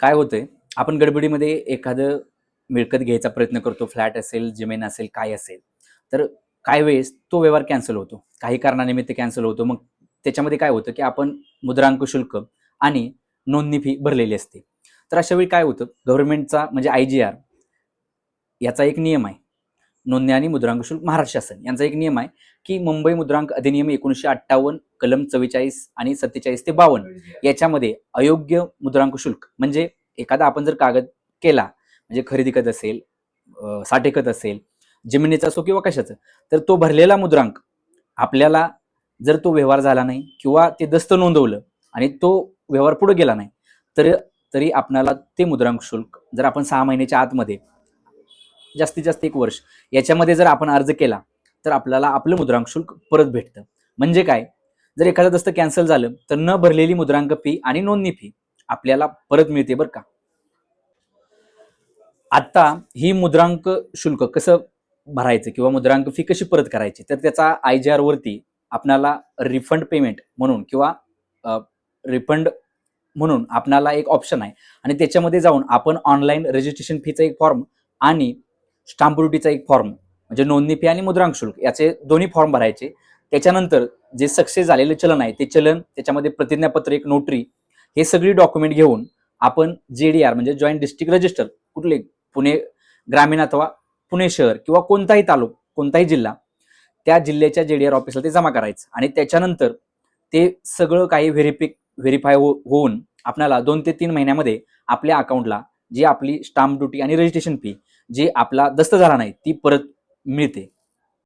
काय होतंय, आपण गडबडीमध्ये एखादं मिळकत घ्यायचा प्रयत्न करतो, फ्लॅट असेल, जमीन असेल, काय असेल. तर काही वेळेस तो व्यवहार कॅन्सल होतो. काही कारणानिमित्त कॅन्सल होतो. मग त्याच्यामध्ये काय होतं, की आपण मुद्रांक शुल्क आणि नोंदणी फी भरलेली असते. तर अशा वेळी काय होतं, गव्हर्नमेंटचा म्हणजे IGR याचा एक नियम आहे. नोंदणी आणि मुद्रांक शुल्क महाराष्ट्र शासन यांचा एक नियम आहे, की मुंबई मुद्रांक अधिनियम 1958 कलम 44 आणि 47 ते 52 याच्यामध्ये अयोग्य मुद्रांक शुल्क म्हणजे एखादा आपण जर कागद केला म्हणजे खरेदी खत असेल, साठे खत असेल, जमिनीचा असो किंवा कशाचं, तर तो भरलेला मुद्रांक आपल्याला जर तो व्यवहार झाला नाही किंवा ते दस्त नोंदवलं आणि तो व्यवहार पुढे गेला नाही, तर तरी आपल्याला ते मुद्रांक शुल्क जर आपण 6 महिन्याच्या आतमध्ये जास्तीत जास्त 1 वर्ष याच्यामध्ये जर आपण अर्ज केला, तर आपल्याला आपलं मुद्रांक शुल्क परत भेटतं. म्हणजे काय, जर एखादं दस्त कॅन्सल झालं तर न भरलेली मुद्रांक फी आणि नोंदणी फी आपल्याला परत मिळते बरं का. आता ही मुद्रांक शुल्क कसं भरायचं किंवा मुद्रांक फी कशी परत करायची, तर त्याचा IGR वरती आपल्याला रिफंड पेमेंट म्हणून किंवा रिफंड म्हणून आपल्याला एक ऑप्शन आहे आणि त्याच्यामध्ये जाऊन आपण ऑनलाईन रजिस्ट्रेशन फीचा एक फॉर्म आणि स्टाम्प ड्युटीचा एक फॉर्म म्हणजे नोंदणी फी आणि मुद्रांक शुल्क याचे दोन्ही फॉर्म भरायचे. त्याच्यानंतर जे सक्सेस झालेले चलन आहे ते चलन, त्याच्यामध्ये प्रतिज्ञापत्र, एक नोटरी, हे सगळी डॉक्युमेंट घेऊन आपण JDR म्हणजे जॉईंट डिस्ट्रिक्ट रजिस्टर, कुठले पुणे ग्रामीण अथवा पुणे शहर किंवा कोणताही तालुका, कोणताही जिल्हा, त्या जिल्ह्याच्या JDR ऑफिसला ते जमा करायचं आणि त्याच्यानंतर ते सगळं काही व्हेरीफाय होऊन आपल्याला 2 ते 3 महिन्यामध्ये आपल्या अकाउंटला जी आपली स्टाम्प ड्युटी आणि रजिस्ट्रेशन फी जी आपला दस्त झाला नाही ती परत मिळते.